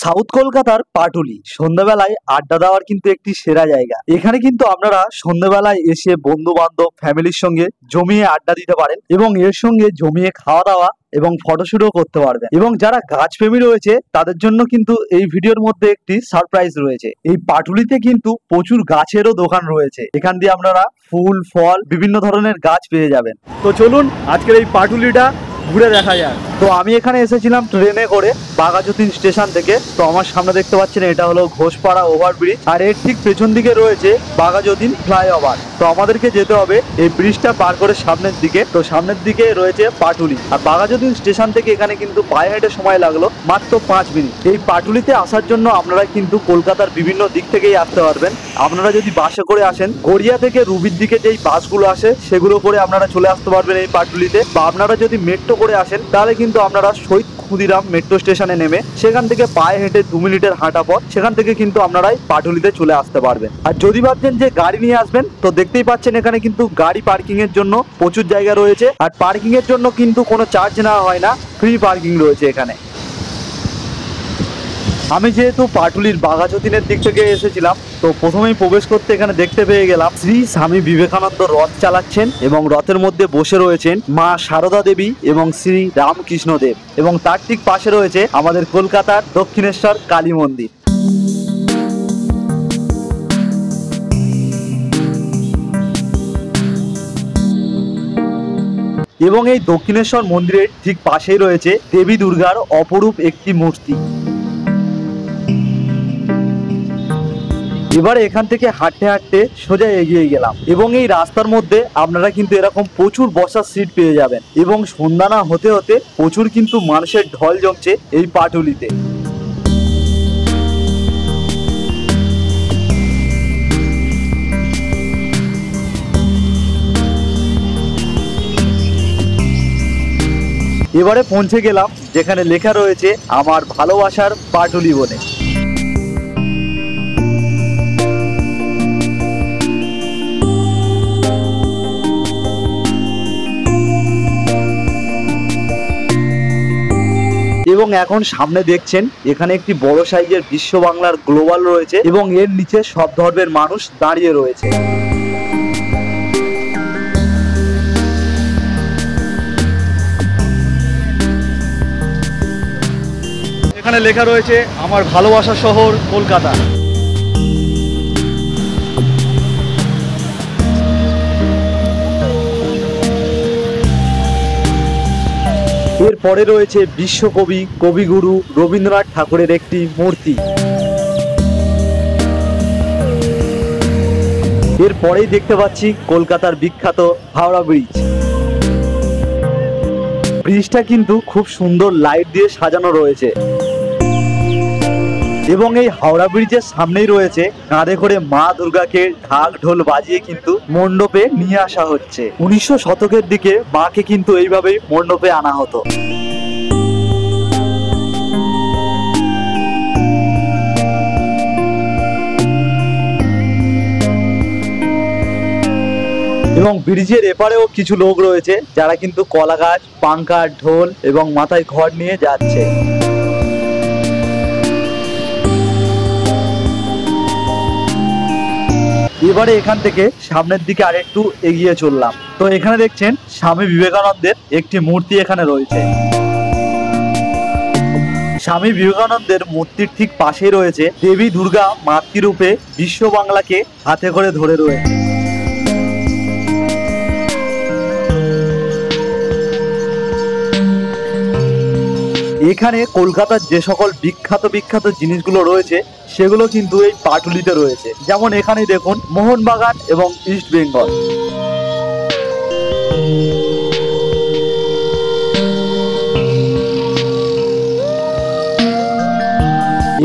South কলকাতার পাটুলি সন্ধ্যাবেলায় আড্ডা দেওয়ার কিন্তু একটি সেরা জায়গা। এখানে কিন্তু আপনারা সন্ধ্যাবেলায় এসে বন্ধু বান্ধব ফ্যামিলির সঙ্গে জমিয়ে আড্ডা দিতে পারেন এবং এর সঙ্গে জমিয়ে খাওয়া দাওয়া এবং ফটোশুটও করতে পারবেন। এবং যারা গাছপ্রেমী রয়েছে তাদের জন্য কিন্তু এই ভিডিওর মধ্যে একটি সারপ্রাইজ রয়েছে। এই পাটুলিতে কিন্তু প্রচুর গাছেরও দোকান রয়েছে। এখান দিয়ে আপনারা ফুল ফল বিভিন্ন ধরনের গাছ পেয়ে যাবেন। তো চলুন আজকের এই পাটুলিটা ঘুরে দেখা যায়। তো আমি এখানে এসেছিলাম ট্রেনে করে বাঘাযতীন স্টেশন থেকে। তো আমার সামনে দেখতে পাচ্ছেন এটা হলো ঘোষপাড়া ওভারব্রিজ, আর এর ঠিক পেছন দিকে রয়েছে বাঘাযতীন ফ্লাইওভার। তো আমাদেরকে যেতে হবে এই ব্রিজটা পার করে সামনের দিকে। তো সামনের দিকে রয়েছে পাটুলি, আর বাঘাযতীন স্টেশন থেকে এখানে কিন্তু পায়ে হেঁটে সময় লাগলো মাত্র 5 মিনিট। এই পাটুলিতে আসার জন্য আপনারা কিন্তু কলকাতার বিভিন্ন দিক থেকেই আসতে পারবেন। আপনারা যদি বাসে করে আসেন, গড়িয়া থেকে রুবির দিকে যেই বাসগুলো আসে সেগুলো করে আপনারা চলে আসতে পারবেন এই পাটুলিতে। বা আপনারা যদি মেট্রো করে আসেন তাহলে কিন্তু আপনারা শহীদ ক্ষুদিরাম মেট্রো স্টেশনে নেমে সেখান থেকে পায়ে হেঁটে 2 মিনিটের হাঁটা পথ, সেখান থেকে কিন্তু আপনারাই পাটুলিতে চলে আসতে পারবেন। আর যদি ভাবছেন যে গাড়ি নিয়ে আসবেন, তো দেখতেই পাচ্ছেন এখানে কিন্তু গাড়ি পার্কিং এর জন্য প্রচুর জায়গা রয়েছে। আর পার্কিং এর জন্য কিন্তু কোনো চার্জ নেওয়া হয় না, ফ্রি পার্কিং রয়েছে এখানে। আমি যেহেতু পাটুলির বাঘাযতীনের দিক থেকে এসেছিলাম, তো প্রথমেই প্রবেশ করতে এখানে দেখতে পেয়ে গেলাম শ্রী স্বামী বিবেকানন্দ রথ চালাচ্ছেন এবং রথের মধ্যে বসে রয়েছেন মা সারদা দেবী এবং শ্রী রামকৃষ্ণ দেব, এবং তার ঠিক পাশে রয়েছে আমাদের কলকাতার দক্ষিণেশ্বর কালী মন্দির। এবং এই দক্ষিণেশ্বর মন্দিরের ঠিক পাশেই রয়েছে দেবী দুর্গার অপরূপ একটি মূর্তি। এবারে এখান থেকে হাঁটতে হাঁটতে সোজা এগিয়ে গেলাম, এবং এই রাস্তার মধ্যে আপনারা কিন্তু এরকম প্রচুর বসার সিট পেয়ে যাবেন। এবং সন্ধ্যা না হতে হতে প্রচুর কিন্তু মানুষের ঢল জমছে এই পাটুলিতে। এবারে পৌঁছে গেলাম যেখানে লেখা রয়েছে আমার ভালোবাসার পাটুলি বনে। এবং এখন সামনে দেখছেন এখানে একটি বড় সাইজের বিশ্ব বাংলার গ্লোবাল রয়েছে, এবং এর নিচে সব ধর্মের মানুষ দাঁড়িয়ে রয়েছে। এখানে লেখা রয়েছে আমার ভালোবাসা শহর কলকাতা। এরপরে রয়েছে বিশ্বকবি কবিগুরু রবীন্দ্রনাথ ঠাকুরের একটি মূর্তি। এরপরেই দেখতে পাচ্ছি কলকাতার বিখ্যাত হাওড়া ব্রিজ। ব্রিজটা কিন্তু খুব সুন্দর লাইট দিয়ে সাজানো রয়েছে, এবং এই হাওড়া ব্রিজের সামনেই রয়েছে কাঁধে করে মা দুর্গাকে ঢাক ঢোল বাজিয়ে কিন্তু মণ্ডপে নিয়ে আসা হচ্ছে। 1900 শতকের দিকে মাকে কিন্তু এইভাবেই মণ্ডপে আনা হতো। এবং ব্রিজের এপারেও কিছু লোক রয়েছে যারা কিন্তু কলা গাছ, পাঙ্কা, ঢোল এবং মাথায় ঘট নিয়ে যাচ্ছে। এবারে এখান থেকে সামনের দিকে আরেকটু এগিয়ে চললাম। তো এখানে দেখছেন স্বামী বিবেকানন্দের একটি মূর্তি এখানে রয়েছে। স্বামী বিবেকানন্দের মূর্তির ঠিক পাশেই রয়েছে দেবী দুর্গা মাতৃরূপে বিশ্ব বাংলাকে হাতে করে ধরে রয়েছে। এখানে কলকাতার যে সকল বিখ্যাত বিখ্যাত জিনিসগুলো রয়েছে সেগুলো কিন্তু এই পাটুলিতে রয়েছে। যেমন এখানে দেখুন মোহনবাগান এবং ইস্ট বেঙ্গল।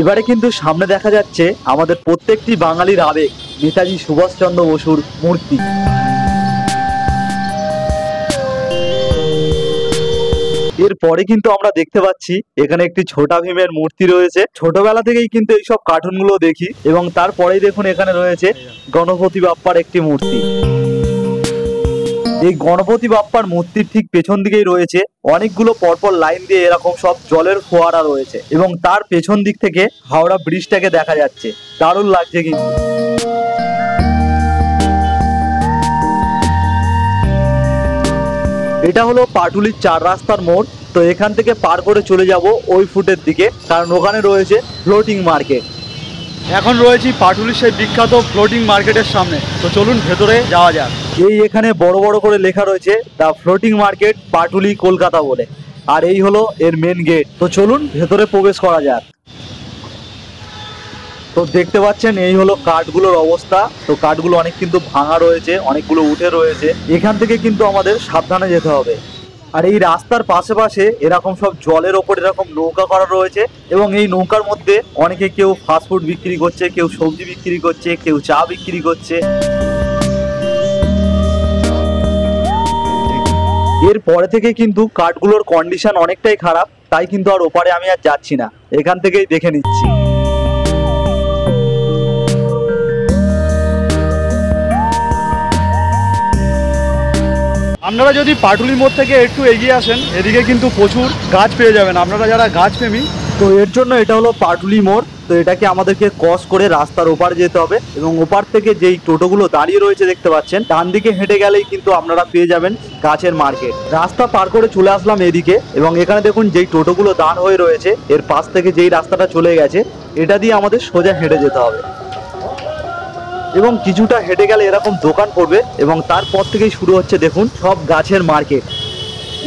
এবারে কিন্তু সামনে দেখা যাচ্ছে আমাদের প্রত্যেকটি বাঙালির আবেগ নেতাজি সুভাষচন্দ্র বসুর মূর্তি। এরপরে কিন্তু আমরা দেখতে পাচ্ছি এখানে একটি ছোটা ভীমের মূর্তি রয়েছে। ছোটবেলা থেকেই কিন্তু এইসব কার্টুনগুলো দেখি, এবং তারপরেই দেখুন এখানে রয়েছে গণপতি বাপ্পার একটি মূর্তি। এই গণপতি বাপ্পার মূর্তির ঠিক পেছন দিকেই রয়েছে অনেকগুলো পরপর লাইন দিয়ে এরকম সব জলের ফোয়ারা রয়েছে এবং তার পেছন দিক থেকে হাওড়া ব্রিজটাকে দেখা যাচ্ছে। দারুণ লাগছে কিন্তু। এটা হলো পাটুলির 4 রাস্তার মোড়। তো এখান থেকে পার করে চলে যাব ওই ফুটের দিকে, কারণ ওখানে রয়েছে ফ্লোটিং মার্কেট। এখন রয়েছি পাটুলির সেই বিখ্যাত ফ্লোটিং মার্কেটের সামনে। তো চলুন ভেতরে যাওয়া যাক। এই এখানে বড় বড় করে লেখা রয়েছে the floating market Patuli Kolkata বলে, আর এই হলো এর মেন গেট। তো চলুন ভেতরে প্রবেশ করা যাক। তো দেখতে পাচ্ছেন এই হলো কাঠগুলোর অবস্থা। তো কাঠগুলো অনেক কিন্তু ভাঙা রয়েছে, অনেকগুলো উঠে রয়েছে। এখান থেকে কিন্তু আমাদের সাবধানে যেতে হবে। আর এই রাস্তার পাশে পাশে এরকম সব জলের ওপর এরকম নৌকা করা রয়েছে এবং এই নৌকার মধ্যে অনেকে কেউ ফাস্টফুড বিক্রি করছে, কেউ সবজি বিক্রি করছে, কেউ চা বিক্রি করছে। এর পরে থেকে কিন্তু কাঠগুলোর কন্ডিশন অনেকটাই খারাপ, তাই কিন্তু আর ওপারে আমি আর যাচ্ছি না, এখান থেকেই দেখে নিচ্ছি। আপনারা যদি পাটুলি মোড় থেকে একটু এগিয়ে আসেন, এদিকে কিন্তু প্রচুর গাছ পেয়ে যাবেন আপনারা যারা গাছ প্রেমী। তো এর জন্য এটা হলো পাটুলি মোড়। তো এটাকে আমাদেরকে ক্রস করে রাস্তার ওপার যেতে হবে এবং ওপার থেকে যেই টোটোগুলো দাঁড়িয়ে রয়েছে দেখতে পাচ্ছেন, ডান দিকে হেঁটে গেলেই কিন্তু আপনারা পেয়ে যাবেন গাছের মার্কেট। রাস্তা পার করে চলে আসলাম এদিকে এবং এখানে দেখুন যেই টোটোগুলো দাঁড় হয়ে রয়েছে এর পাশ থেকে যেই রাস্তাটা চলে গেছে এটা দিয়ে আমাদের সোজা হেঁটে যেতে হবে এবং কিছুটা হেঁটে গেলে এরকম দোকান পড়বে এবং তারপর থেকেই শুরু হচ্ছে দেখুন সব গাছের মার্কেট।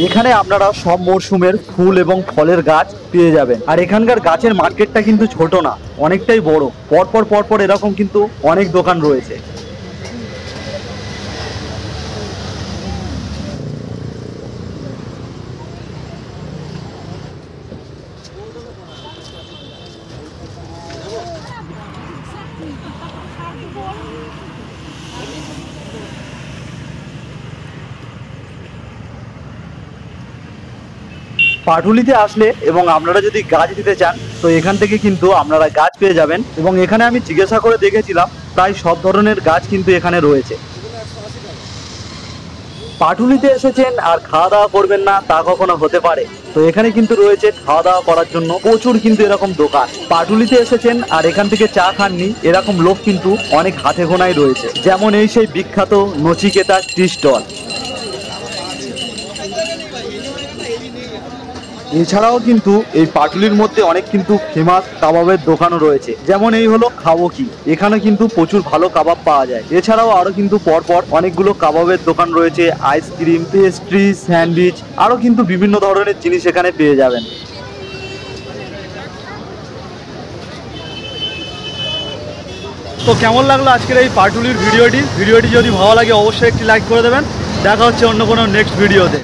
এখানে আপনারা সব মরশুমের ফুল এবং ফলের গাছ পেয়ে যাবেন। আর এখানকার গাছের মার্কেটটা কিন্তু ছোট না, অনেকটাই বড়। পরপর পরপর এরকম কিন্তু অনেক দোকান রয়েছে। পাটুলিতে আসলে এবং আপনারা যদি গাছ দিতে চান তো এখান থেকে কিন্তু আপনারা গাছ পেয়ে যাবেন এবং এখানে আমি জিজ্ঞাসা করে দেখেছিলাম প্রায় সব ধরনের গাছ কিন্তু এখানে রয়েছে। পাটুলিতে এসেছেন আর খাওয়া দাওয়া করবেন না তা কখনো হতে পারে? তো এখানে কিন্তু রয়েছে খাওয়া দাওয়া করার জন্য প্রচুর কিন্তু এরকম দোকান। পাটুলিতে এসেছেন আর এখান থেকে চা খাননি এরকম লোক কিন্তু অনেক হাতে গোনাই রয়েছে, যেমন এই সেই বিখ্যাত নচিকেতা টি স্টল। এছাড়াও কিন্তু এই পাটুলির মধ্যে অনেক কিন্তু ফেমাস কাবাবের দোকানও রয়েছে, যেমন এই হলো খাবো কি। এখানে কিন্তু প্রচুর ভালো কাবাব পাওয়া যায়। এছাড়াও আরো কিন্তু পরপর অনেকগুলো কাবাবের দোকান রয়েছে, আইসক্রিম, পেস্ট্রি, স্যান্ডউইচ, আরো কিন্তু বিভিন্ন ধরনের জিনিস এখানে পেয়ে যাবেন। তো কেমন লাগলো আজকের এই পাটুলির ভিডিওটি যদি ভালো লাগে অবশ্যই একটি লাইক করে দেবেন। দেখা হচ্ছে অন্য কোনো নেক্সট ভিডিওতে।